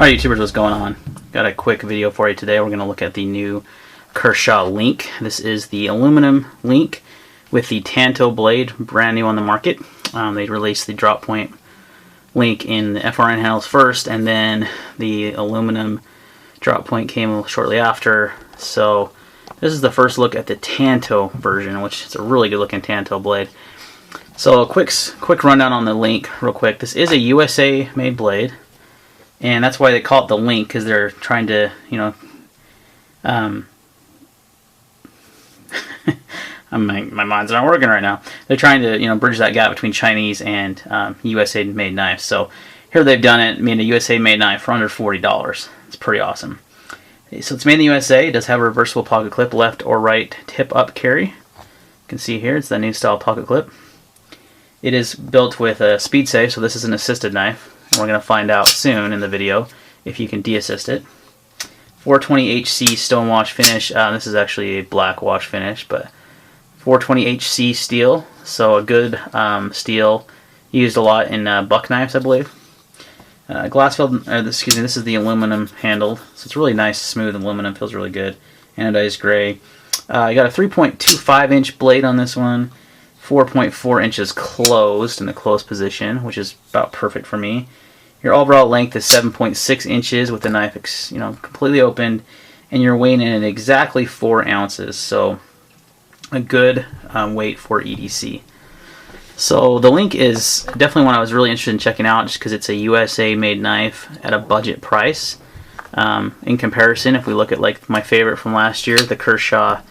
Alright YouTubers, what's going on? Got a quick video for you today. We're going to look at the new Kershaw link. This is the aluminum link with the Tanto blade, brand new on the market. They released the drop point link in the FRN handles first, and then the aluminum drop point came shortly after. So this is the first look at the Tanto version, which is a really good looking Tanto blade. So a quick rundown on the link real quick. This is a USA made blade. And that's why they call it the link, because they're trying to, my mind's not working right now. They're trying to, bridge that gap between Chinese and USA made knives. So here they've done it, made a USA made knife for under $40. It's pretty awesome. So it's made in the USA. It does have a reversible pocket clip, left or right tip up carry. You can see here, it's the new style pocket clip. It is built with a speed save, so this is an assisted knife. We're going to find out soon in the video if you can de-assist it. 420HC stonewash finish. This is actually a black wash finish, but 420HC steel, so a good steel used a lot in buck knives, I believe. This is the aluminum handled, so it's really nice, smooth aluminum, feels really good. Anodized gray. I got a 3.25 inch blade on this one. 4.4 inches closed in the closed position, which is about perfect for me. Your overall length is 7.6 inches with the knife, completely opened, and you're weighing in at exactly 4 ounces. So a good weight for EDC. So the link is definitely one I was really interested in checking out, just because it's a USA made knife at a budget price. In comparison, if we look at like my favorite from last year, the Kershaw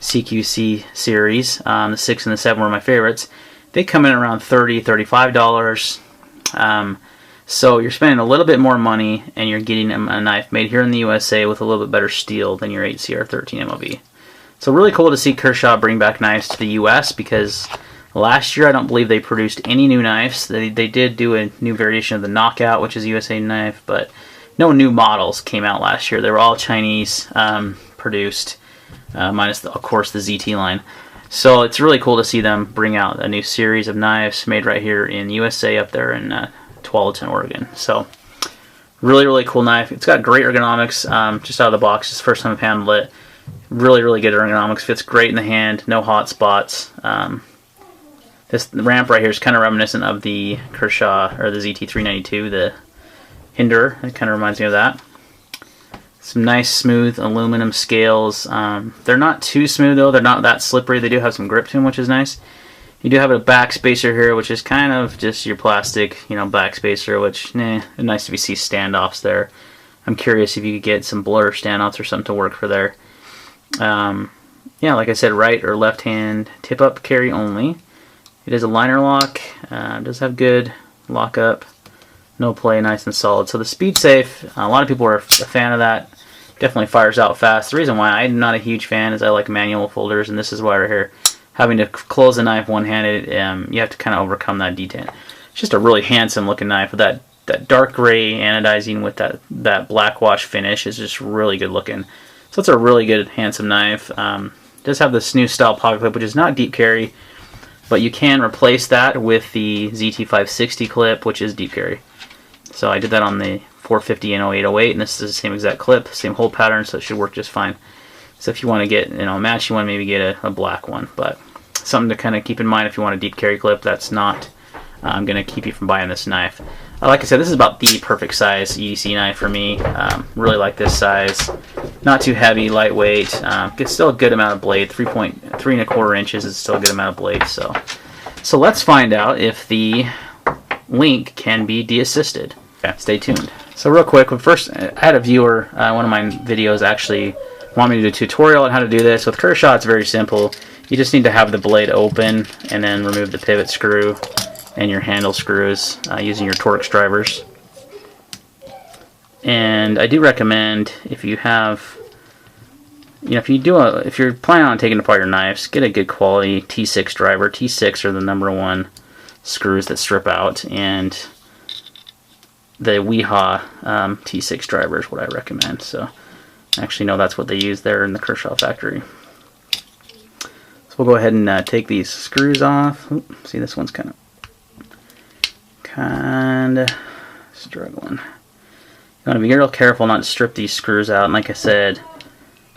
CQC series, the 6 and the 7 were my favorites. They come in around $30, $35. So you're spending a little bit more money, and you're getting a knife made here in the USA with a little bit better steel than your 8CR13 MOV. So really cool to see Kershaw bring back knives to the US, because last year I don't believe they produced any new knives. They did do a new variation of the Knockout, which is a USA knife, but no new models came out last year. They were all Chinese produced. Minus, of course, the ZT line. So it's really cool to see them bring out a new series of knives made right here in USA up there in Tualatin, Oregon. So really, really cool knife. It's got great ergonomics just out of the box. It's the first time I've handled it. Really, really good ergonomics. Fits great in the hand. No hot spots. This ramp right here is kind of reminiscent of the Kershaw, or the ZT392, the Hinder. It kind of reminds me of that. Some nice smooth aluminum scales. They're not too smooth though, they're not that slippery. They do have some grip to them, which is nice. You do have a back spacer here, which is kind of just your plastic, back spacer, which, nice to see standoffs there. I'm curious if you could get some blur standoffs or something to work for there. Yeah, like I said, right or left hand tip up carry only. It is a liner lock, it does have good lockup. No play, nice and solid. So the speed safe, a lot of people are a fan of that. Definitely fires out fast. The reason why I'm not a huge fan is I like manual folders, and this is why we're here. Having to close the knife one-handed, you have to kind of overcome that detent. It's just a really handsome looking knife with that dark gray anodizing with that black wash finish is just really good looking. So it's a really good, handsome knife. It does have this new style pocket clip, which is not deep carry, but you can replace that with the ZT560 clip, which is deep carry. So I did that on the 450 and 0808, and this is the same exact clip, same hole pattern, so it should work just fine. So if you want to get a matching one, maybe get a black one, but something to kind of keep in mind if you want a deep carry clip. That's not going to keep you from buying this knife. Like I said, this is about the perfect size EDC knife for me. Really like this size. Not too heavy, lightweight. It's still a good amount of blade. 3.25 inches is still a good amount of blade. So let's find out if the link can be de-assisted. Okay, stay tuned. So real quick, first I had a viewer, one of my videos actually want me to do a tutorial on how to do this. With Kershaw it's very simple. You just need to have the blade open and then remove the pivot screw and your handle screws using your Torx drivers. And I do recommend, if you have, if you're planning on taking apart your knives, get a good quality T6 driver. T6 are the #1 screws that strip out, and the Weehaw T6 driver is what I recommend. So I actually know that's what they use there in the Kershaw factory. So we'll go ahead and take these screws off. Oop, see, this one's kind of struggling. want to be real careful not to strip these screws out. And like I said,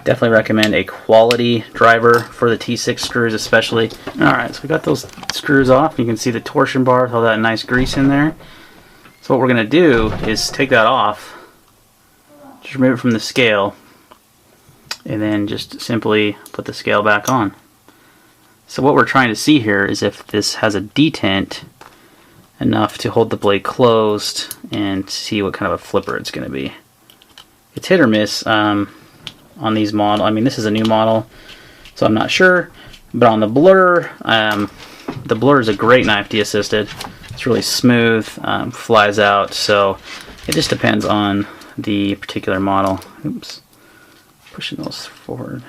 definitely recommend a quality driver for the T6 screws especially. Alright, so we got those screws off. You can see the torsion bar with all that nice grease in there. So what we're going to do is take that off, just remove it from the scale, and then just simply put the scale back on. So what we're trying to see here is if this has a detent enough to hold the blade closed and see what kind of a flipper it's going to be. It's hit or miss on these models. I mean, this is a new model, so I'm not sure. But on the Blur is a great knife de-assisted. It's really smooth, flies out, so it just depends on the particular model. Oops, pushing those forward.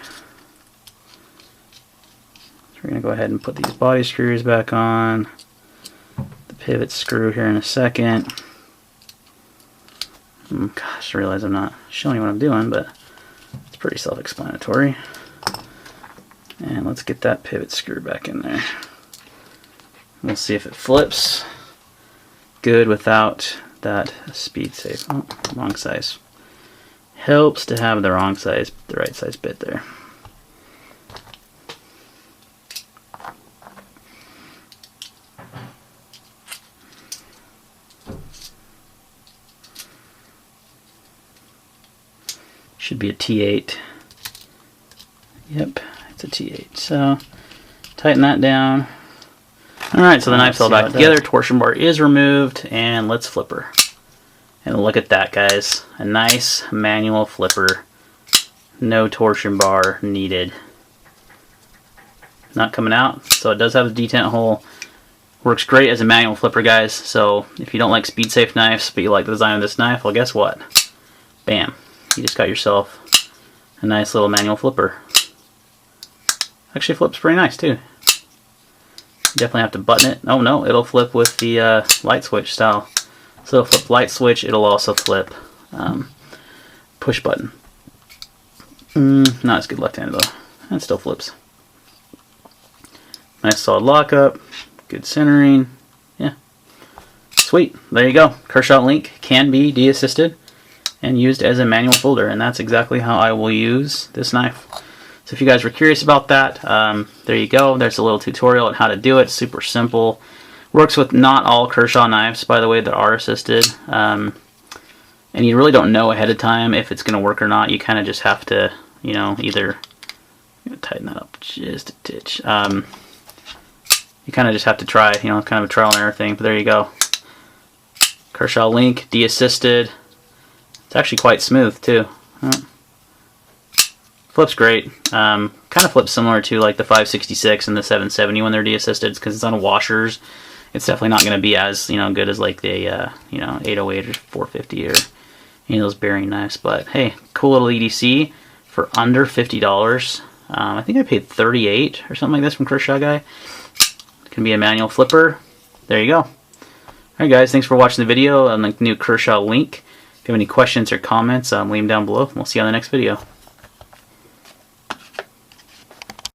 So we're going to go ahead and put these body screws back on. The pivot screw here in a second. Gosh, I realize I'm not showing you what I'm doing, but it's pretty self-explanatory. And let's get that pivot screw back in there. We'll see if it flips good without that speed safe. Oh, wrong size. Helps to have the right size bit there. Should be a T8. Yep, it's a T8. So tighten that down. Alright, so the knife's all back together, torsion bar is removed, and let's flip her. And look at that, guys. A nice manual flipper. No torsion bar needed. Not coming out, so it does have a detent hole. Works great as a manual flipper, guys. So if you don't like speed safe knives, but you like the design of this knife, well, guess what? Bam. You just got yourself a nice little manual flipper. Actually flips pretty nice, too. Definitely have to button it. Oh no, it'll flip with the light switch style. So it'll flip light switch, it'll also flip push button. Not as good left-handed though. It still flips. Nice solid lockup, good centering. Yeah. Sweet. There you go. Kershaw link can be de-assisted and used as a manual folder, and that's exactly how I will use this knife. So if you guys were curious about that, there you go. There's a little tutorial on how to do it. Super simple. Works with not all Kershaw knives, by the way, that are assisted. And you really don't know ahead of time if it's going to work or not. You kind of just have to, you know, either tighten that up just a titch. You kind of just have to try, you know, kind of a trial and error thing. But there you go. Kershaw link, de-assisted. It's actually quite smooth too. Flips great. Kind of flips similar to like the 566 and the 770 when they're de-assisted, because it's on washers. It's definitely not going to be as, you know, good as like the 808 or 450 or any of those bearing knives. But hey, cool little EDC for under $50. I think I paid $38 or something like this from Kershaw guy. It can be a manual flipper. There you go. Alright guys, thanks for watching the video on the new Kershaw link. If you have any questions or comments, leave them down below. We'll see you on the next video.